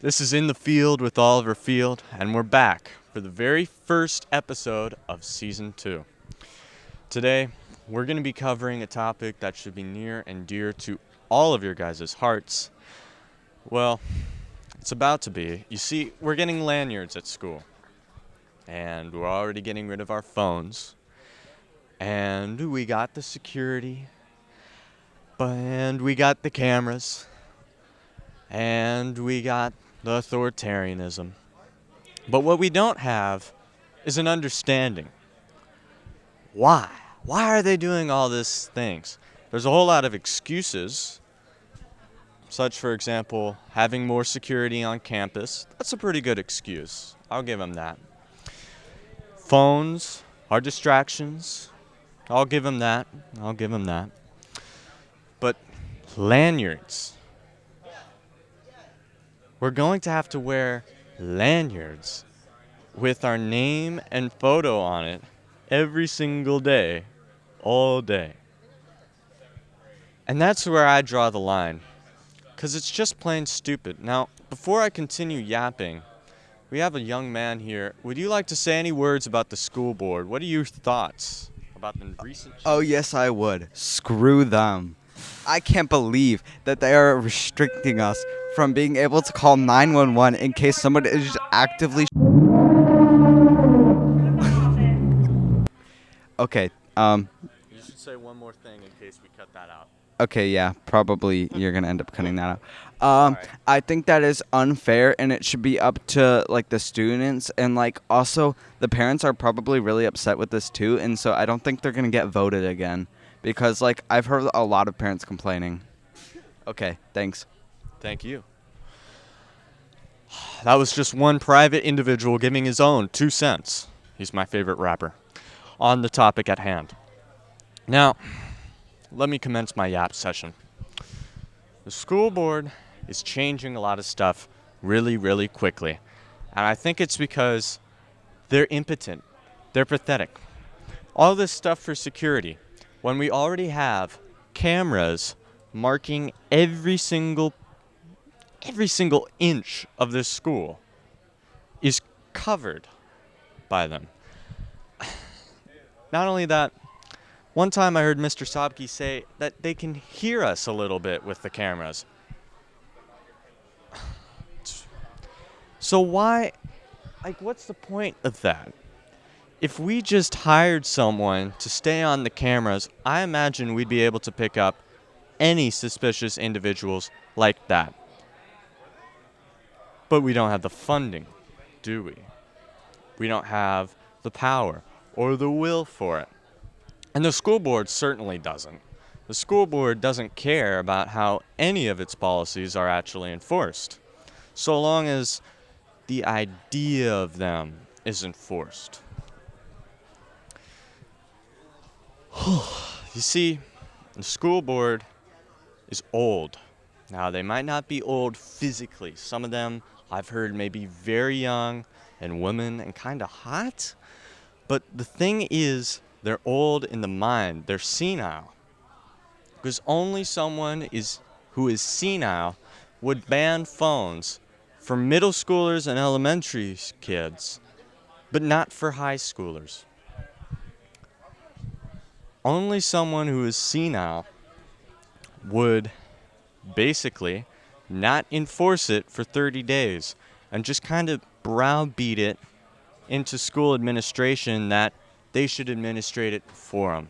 This is In the Field with Oliver Field, and we're back for the very first episode of Season 2. Today, we're going to be covering a topic that should be near and dear to all of your guys' hearts. Well, it's about to be. You see, we're getting lanyards at school, and we're already getting rid of our phones, and we got the security, and we got the cameras, and we got the authoritarianism. But what we don't have is an understanding. Why? Why are they doing all these things? There's a whole lot of excuses, such, for example, having more security on campus. That's a pretty good excuse. I'll give them that. Phones are distractions. I'll give them that. But lanyards. We're going to have to wear lanyards with our name and photo on it every single day, all day. And that's where I draw the line, because it's just plain stupid. Now, before I continue yapping, we have a young man here. Would you like to say any words about the school board? What are your thoughts about the recent changes? Oh, yes, I would. Screw them. I can't believe that they are restricting us from being able to call 911 in case somebody is actively... Okay, You should say one more thing in case we cut that out. Okay, yeah, probably you're going to end up cutting that out. Alright. I think that is unfair, and it should be up to, the students, and, also the parents are probably really upset with this, too, and so I don't think they're going to get voted again, because, I've heard a lot of parents complaining. Okay, thanks. Thank you. That was just one private individual giving his own 2 cents. He's my favorite rapper. On the topic at hand. Now, let me commence my yap session. The school board is changing a lot of stuff really, really quickly. And I think it's because they're impotent. They're pathetic. All this stuff for security, when we already have cameras marking every single inch of this school is covered by them. Not only that, one time I heard Mr. Sobke say that they can hear us a little bit with the cameras. So why, what's the point of that? If we just hired someone to stay on the cameras, I imagine we'd be able to pick up any suspicious individuals like that. But we don't have the funding, do we? We don't have the power or the will for it. And the school board certainly doesn't. The school board doesn't care about how any of its policies are actually enforced, so long as the idea of them is enforced. You see, the school board is old. Now, they might not be old physically. Some of them, I've heard, may be very young and women and kind of hot. But the thing is, they're old in the mind. They're senile. Because only someone who is senile would ban phones for middle schoolers and elementary kids, but not for high schoolers. Only someone who is senile would basically not enforce it for 30 days and just kind of browbeat it into school administration that they should administrate it for them.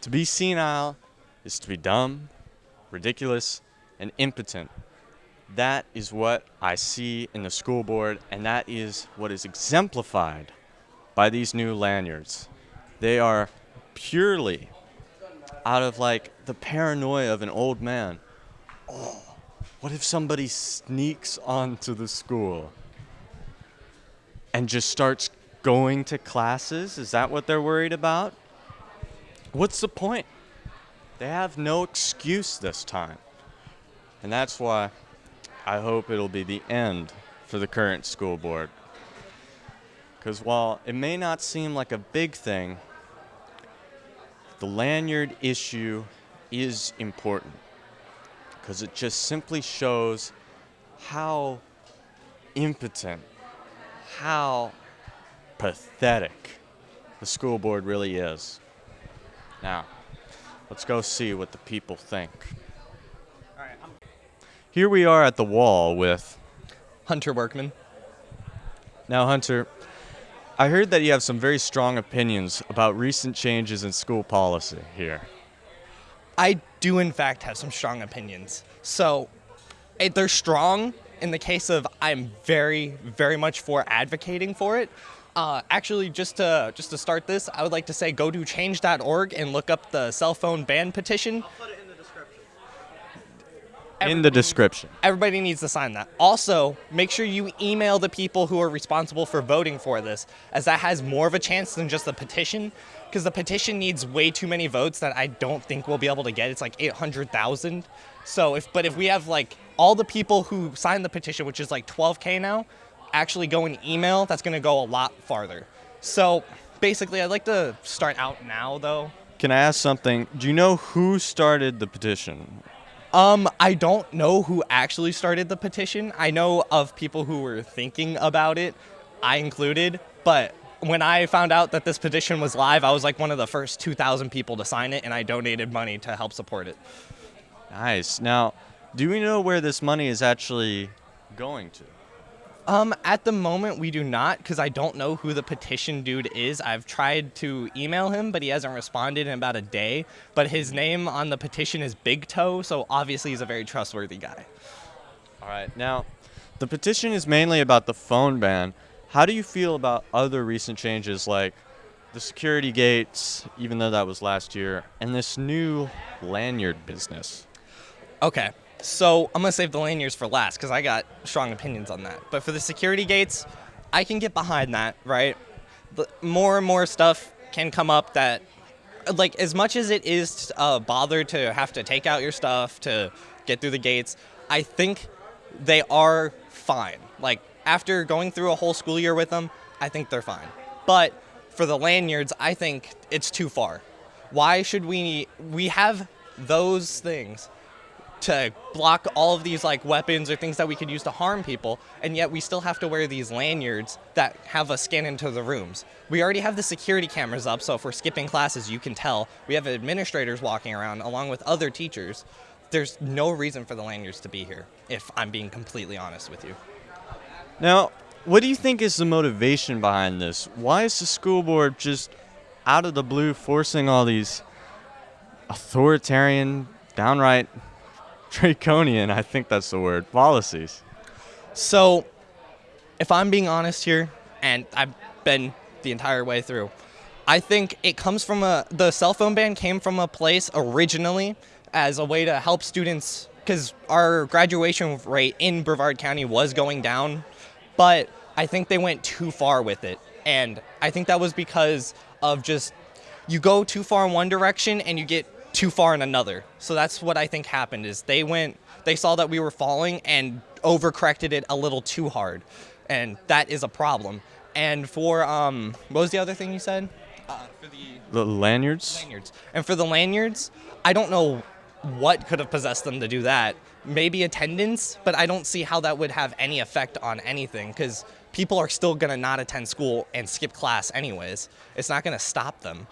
To be senile is to be dumb, ridiculous, and impotent. That is what I see in the school board, and that is what is exemplified by these new lanyards. They are purely out of the paranoia of an old man. Oh, what if somebody sneaks onto the school and just starts going to classes? Is that what they're worried about? What's the point? They have no excuse this time. And that's why I hope it'll be the end for the current school board. Because while it may not seem like a big thing, the lanyard issue is important. Because it just simply shows how impotent, how pathetic the school board really is. Now, let's go see what the people think. Here we are at the wall with Hunter Workman. Now, Hunter, I heard that you have some very strong opinions about recent changes in school policy here. I do, in fact, have some strong opinions. So, they're strong in the case of I'm very, very much for advocating for it. Actually, just to start this, I would like to say go to change.org and look up the cell phone ban petition. In the description. Everybody needs to sign that. Also, make sure you email the people who are responsible for voting for this, as that has more of a chance than just the petition, because the petition needs way too many votes that I don't think we'll be able to get. It's like 800,000. So if we have like all the people who signed the petition, which is like 12K now, actually go and email, that's going to go a lot farther. So basically, I'd like to start out now, though. Can I ask something? Do you know who started the petition? I don't know who actually started the petition. I know of people who were thinking about it, I included, but when I found out that this petition was live, I was like one of the first 2,000 people to sign it, and I donated money to help support it. Nice. Now, do we know where this money is actually going to? At the moment, we do not, because I don't know who the petition dude is. I've tried to email him, but he hasn't responded in about a day. But his name on the petition is Big Toe, so obviously he's a very trustworthy guy. All right. Now, the petition is mainly about the phone ban. How do you feel about other recent changes like the security gates, even though that was last year, and this new lanyard business? Okay. So I'm going to save the lanyards for last because I got strong opinions on that. But for the security gates, I can get behind that, right? More and more stuff can come up that, like, as much as it is a bother to have to take out your stuff to get through the gates, I think they are fine. Like, after going through a whole school year with them, I think they're fine. But for the lanyards, I think it's too far. Why should we have those things to block all of these like weapons or things that we could use to harm people, and yet we still have to wear these lanyards that have us scan into the rooms. We already have the security cameras up, so if we're skipping classes, you can tell. We have administrators walking around along with other teachers. There's no reason for the lanyards to be here, if I'm being completely honest with you. Now, what do you think is the motivation behind this? Why is the school board just out of the blue forcing all these authoritarian, downright draconian, I think that's the word, policies? So, if I'm being honest here, and I've been the entire way through, I think it comes from the cell phone ban came from a place originally as a way to help students, because our graduation rate in Brevard County was going down, but I think they went too far with it. And I think that was because of just, you go too far in one direction and you get too far in another. So that's what I think happened is they saw that we were falling and overcorrected it a little too hard. And that is a problem. And for, what was the other thing you said? For the lanyards? Lanyards. And for the lanyards, I don't know what could have possessed them to do that. Maybe attendance, but I don't see how that would have any effect on anything because people are still going to not attend school and skip class anyways. It's not going to stop them.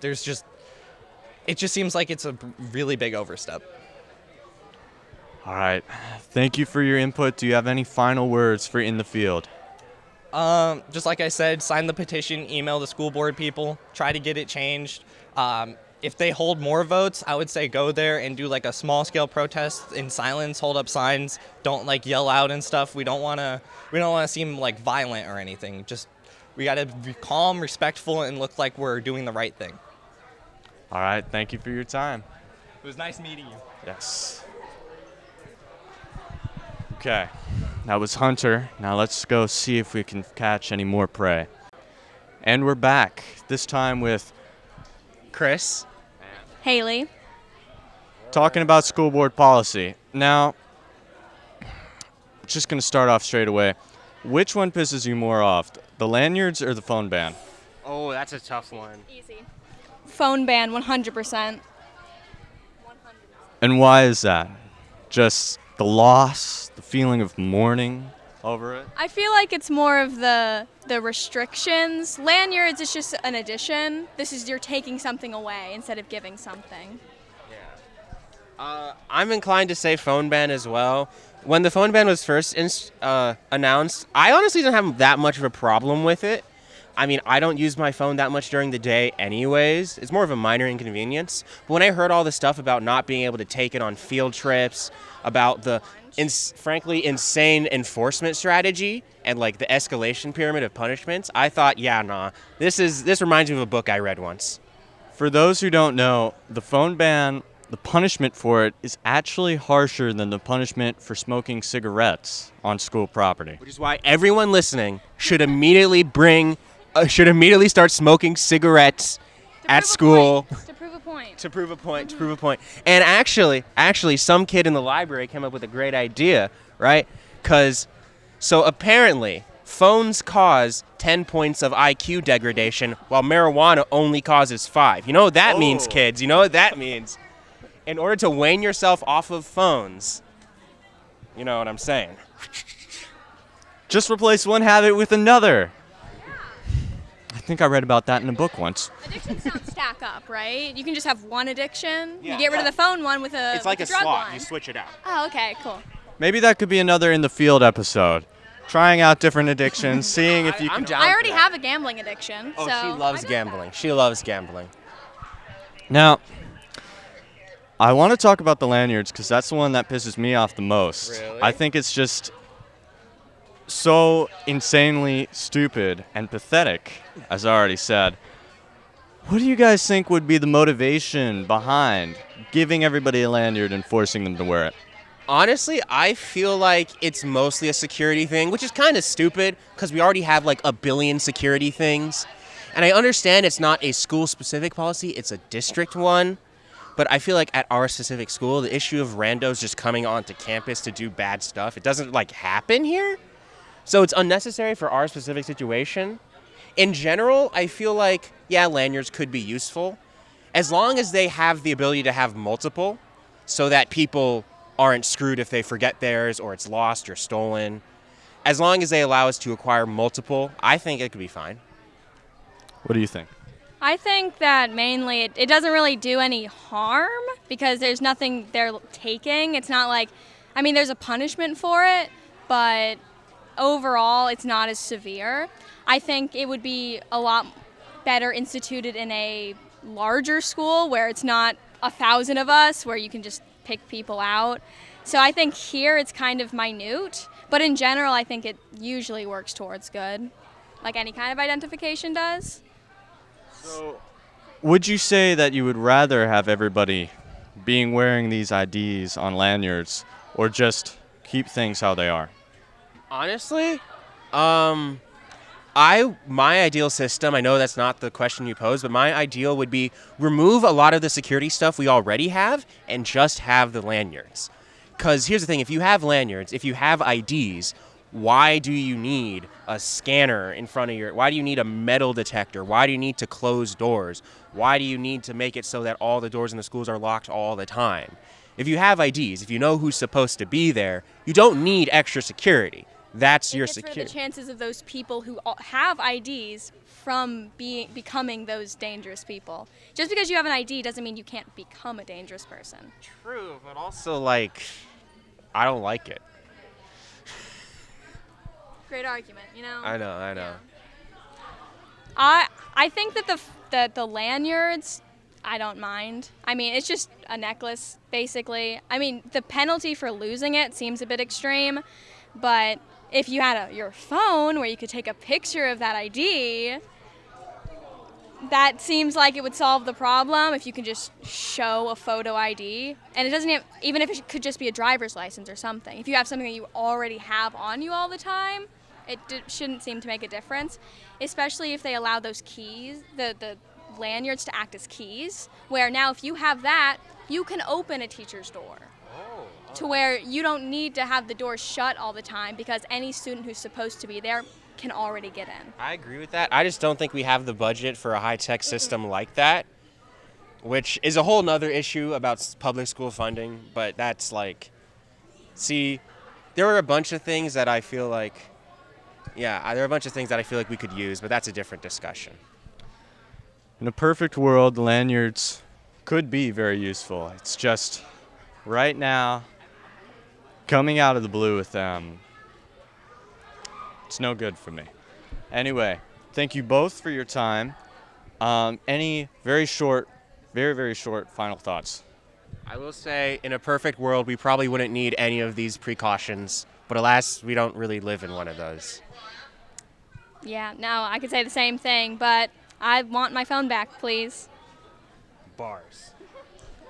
It just seems like it's a really big overstep. All right. Thank you for your input. Do you have any final words for In the Field? Just like I said, sign the petition, email the school board people, try to get it changed. If they hold more votes, I would say go there and do like a small scale protest in silence, hold up signs, don't like yell out and stuff. We don't want to seem like violent or anything. Just we got to be calm, respectful, and look like we're doing the right thing. All right. Thank you for your time. It was nice meeting you. Yes. Okay. That was Hunter. Now let's go see if we can catch any more prey. And we're back, this time with Chris. Haley. Talking about school board policy. Now, just going to start off straight away. Which one pisses you more off, the lanyards or the phone ban? Oh, that's a tough one. Easy. Phone ban, 100%. And why is that? Just the loss, the feeling of mourning over it? I feel like it's more of the restrictions. Lanyards is just an addition. This is you're taking something away instead of giving something. I'm inclined to say phone ban as well. When the phone ban was first announced, I honestly didn't have that much of a problem with it. I mean, I don't use my phone that much during the day anyways. It's more of a minor inconvenience. But when I heard all the stuff about not being able to take it on field trips, about the frankly insane enforcement strategy and like the escalation pyramid of punishments, I thought, yeah, nah, this reminds me of a book I read once. For those who don't know, the phone ban, the punishment for it is actually harsher than the punishment for smoking cigarettes on school property. Which is why everyone listening should immediately start smoking cigarettes at school. To prove a point. To prove a point. And actually, some kid in the library came up with a great idea, right? So apparently, phones cause 10 points of IQ degradation, while marijuana only causes 5. You know what that means, kids? You know what that means? In order to wane yourself off of phones, you know what I'm saying? Just replace one habit with another. I think I read about that in a book once. Addictions don't stack up, right? You can just have one addiction. Yeah. You get rid of the phone one with a It's like a drug slot. one. You switch it out. Oh, okay, cool. Maybe that could be another in the field episode. Trying out different addictions, seeing if you I'm can. down I for already that. have a gambling addiction. Oh, so she loves I got gambling. that. She loves gambling. Now, I want to talk about the lanyards because that's the one that pisses me off the most. Really? I think it's just so insanely stupid and pathetic, as I already said. What do you guys think would be the motivation behind giving everybody a lanyard and forcing them to wear it? Honestly, I feel like it's mostly a security thing, which is kind of stupid because we already have like a billion security things. And I understand it's not a school-specific policy, it's a district one. But I feel like at our specific school, the issue of randos just coming onto campus to do bad stuff, it doesn't like happen here. So it's unnecessary for our specific situation. In general, I feel like, yeah, lanyards could be useful as long as they have the ability to have multiple so that people aren't screwed if they forget theirs or it's lost or stolen. As long as they allow us to acquire multiple, I think it could be fine. What do you think? I think that mainly it doesn't really do any harm because there's nothing they're taking. It's not like, I mean, there's a punishment for it, but overall it's not as severe. I think it would be a lot better instituted in a larger school where it's not 1,000 of us, where you can just pick people out. So I think here it's kind of minute, but in general I think it usually works towards good, like any kind of identification does. So, would you say that you would rather have everybody being wearing these IDs on lanyards or just keep things how they are? Honestly, my ideal system, I know that's not the question you posed, but my ideal would be remove a lot of the security stuff we already have and just have the lanyards. Because here's the thing, if you have lanyards, if you have IDs, why do you need a scanner in front of why do you need a metal detector? Why do you need to close doors? Why do you need to make it so that all the doors in the schools are locked all the time? If you have IDs, if you know who's supposed to be there, you don't need extra security. That's your It gets rid of security. the chances of those people who have IDs from becoming those dangerous people. Just because you have an ID doesn't mean you can't become a dangerous person. True, but also, like, I don't like it. Great argument, you know? I know. Yeah. I think that the lanyards, I don't mind. I mean, it's just a necklace, basically. I mean, the penalty for losing it seems a bit extreme, but if you had your phone where you could take a picture of that ID, that seems like it would solve the problem if you can just show a photo ID. And it doesn't even if it could just be a driver's license or something. If you have something that you already have on you all the time, it shouldn't seem to make a difference, especially if they allow those keys, the lanyards to act as keys, where now if you have that, you can open a teacher's door. To where you don't need to have the door shut all the time because any student who's supposed to be there can already get in. I agree with that. I just don't think we have the budget for a high-tech system like that, which is a whole nother issue about public school funding, but that's like See, there are a bunch of things that I feel like, there are a bunch of things that I feel like we could use, but that's a different discussion. In a perfect world, lanyards could be very useful. It's just right now, coming out of the blue with them, it's no good for me. Anyway, thank you both for your time. Any very short, very short final thoughts? I will say, in a perfect world, we probably wouldn't need any of these precautions, but alas, we don't really live in one of those. Yeah, no, I could say the same thing, but I want my phone back, please. Bars.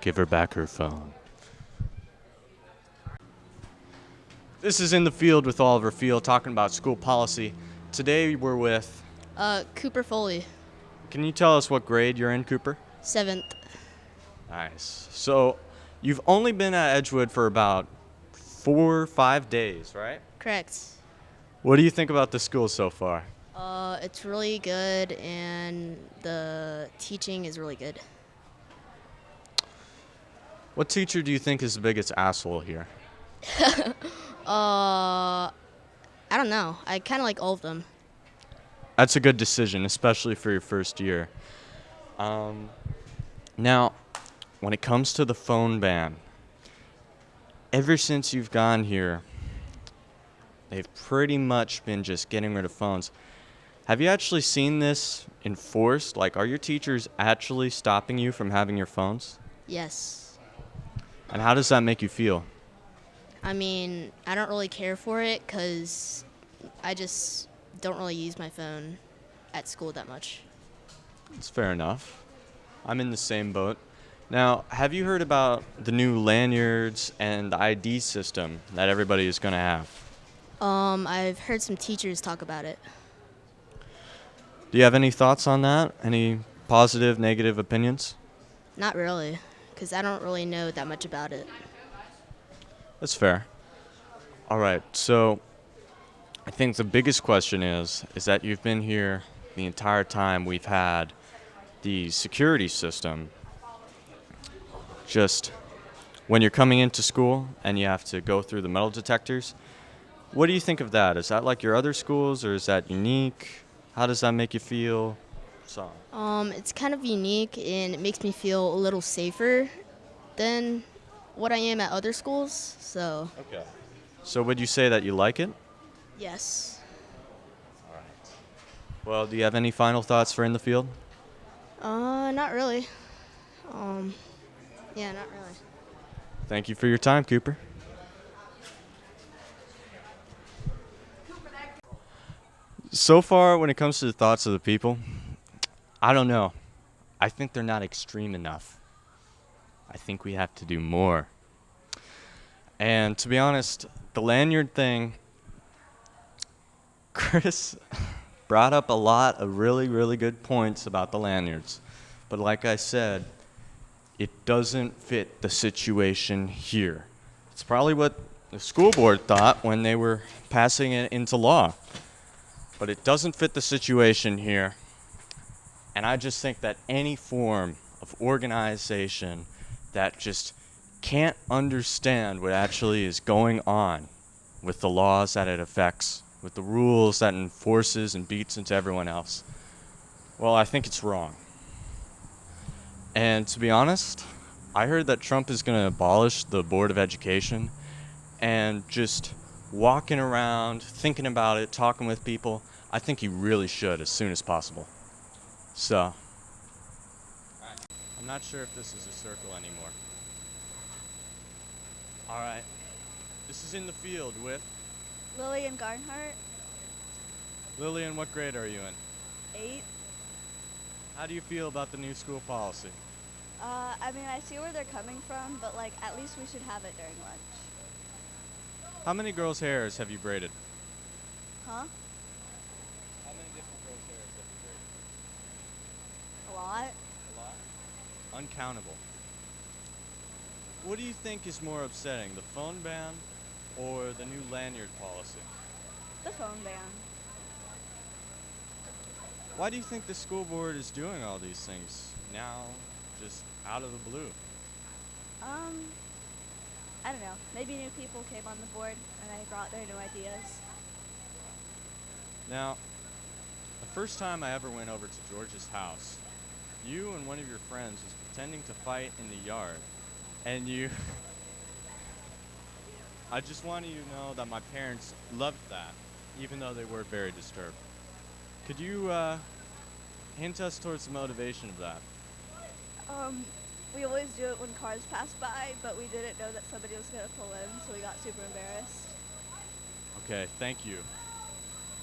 Give her back her phone. This is In the Field with Oliver Field talking about school policy. Today we're with... Cooper Foley, Can you tell us what grade you're in, Cooper? 7th. Nice. So you've only been at Edgewood for about 4 or 5 days, right? Correct. What do you think about the school so far? It's really good, and the teaching is really good. What teacher do you think is the biggest asshole here? I don't know. I kind of like all of them. That's a good decision, especially for your first year. Now, when it comes to the phone ban, ever since you've gone here, they've pretty much been just getting rid of phones. Have you actually seen this enforced? Like, are your teachers actually stopping you from having your phones? Yes. And how does that make you feel? I mean, I don't really care for it because I just don't really use my phone at school that much. It's fair enough. I'm in the same boat. Now, have you heard about the new lanyards and the ID system that everybody is going to have? I've heard some teachers talk about it. Do you have any thoughts on that? Any positive, negative opinions? Not really, because I don't really know that much about it. That's fair. All right, so I think the biggest question is that you've been here the entire time we've had the security system. Just when you're coming into school and you have to go through the metal detectors, what do you think of that? Is that like your other schools, or is that unique? How does that make you feel? So, It's kind of unique, and it makes me feel a little safer than what I am at other schools, so okay. So would you say that you like it? yes. Well, do you have any final thoughts for In the Field? Not really. Yeah, not really. Thank you for your time, Cooper. So far, when it comes to the thoughts of the people, I don't know. I think they're not extreme enough. I think we have to do more. And to be honest, the lanyard thing, Chris brought up a lot of really good points about the lanyards. But like I said, it doesn't fit the situation here. It's probably what the school board thought when they were passing it into law. But it doesn't fit the situation here. And I just think that any form of organization that just can't understand what actually is going on with the laws that it affects, with the rules that it enforces and beats into everyone else, well, I think it's wrong. And to be honest, I heard that Trump is going to abolish the Board of Education, and just walking around, thinking about it, talking with people, I think he really should as soon as possible. So, I'm not sure if this is a circle anymore. All right, this is In the Field with Lillian Garnhart, Lillian. What grade are you in? 8. How do you feel about the new school policy? I mean, I see where they're coming from, but like, at least we should have it during lunch. How many girls' hairs have you braided? Huh? How many different girls' hairs have you braided? A lot? A lot? Uncountable. What do you think is more upsetting, the phone ban or the new lanyard policy? The phone ban. Why do you think the school board is doing all these things now, just out of the blue? I don't know, maybe new people came on the board and they brought their new ideas. Now, the first time I ever went over to George's house, you and one of your friends was pretending to fight in the yard, and you I just wanted you to know that my parents loved that, even though they were very disturbed. Could you hint us towards the motivation of that? We always do it when cars pass by, but we didn't know that somebody was going to pull in, so we got super embarrassed. Okay, thank you.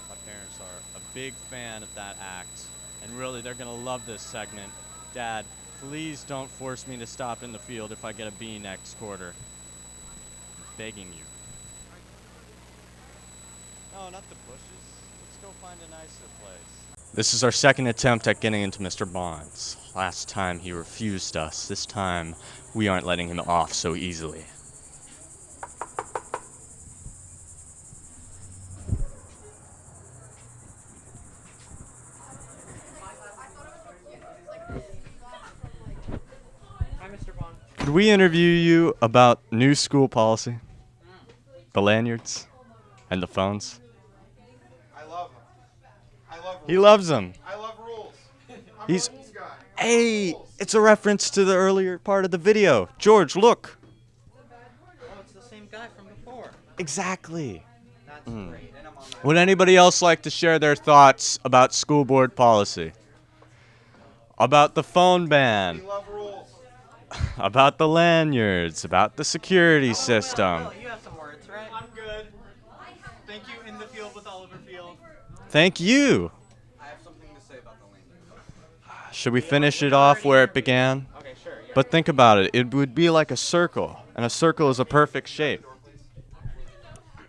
My parents are a big fan of that act, and really they're gonna love this segment. Dad, please don't force me to stop in the field if I get a B next quarter. I'm begging you. No, not the bushes. Let's go find a nicer place. This is our second attempt at getting into Mr. Bonds. Last time he refused us. This time we aren't letting him off so easily. Could we interview you about new school policy? The lanyards and the phones? I love them. I love rules. He loves them. I love rules. I'm He's- a rules guy. Hey, it's a reference to the earlier part of the video. George, look. Oh, it's the same guy from before. Exactly. That's Mm. great. And I'm on my Would anybody else like to share their thoughts about school board policy? About the phone ban? We love rules. About the lanyards? About the security system? Will, you have some words, right? I'm good. Thank you, In the Field with Oliver Field. Thank you. I have something to say about the lanyard. Should we finish it off where it began? Okay, sure. Yeah. But think about it. It would be like a circle, and a circle is a perfect shape.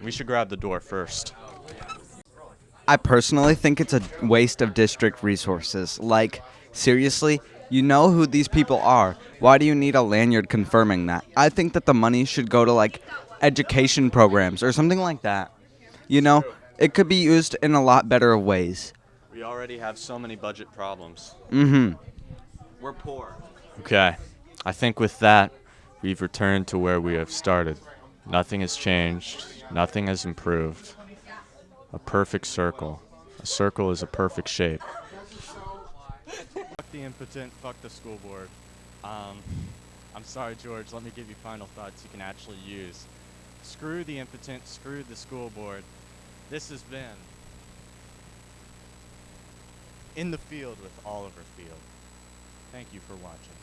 We should grab the door first. I personally think it's a waste of district resources. Like, seriously, you know who these people are. Why do you need a lanyard confirming that? I think that the money should go to, like, education programs or something like that. You know, it could be used in a lot better ways. We already have so many budget problems. We're poor. Okay. I think with that, we've returned to where we have started. Nothing has changed. Nothing has improved. A perfect circle. A circle is a perfect shape. Fuck the impotent, fuck the school board. I'm sorry, George. Let me give you final thoughts you can actually use. Screw the impotent, screw the school board. This has been In the Field with Oliver Field. Thank you for watching.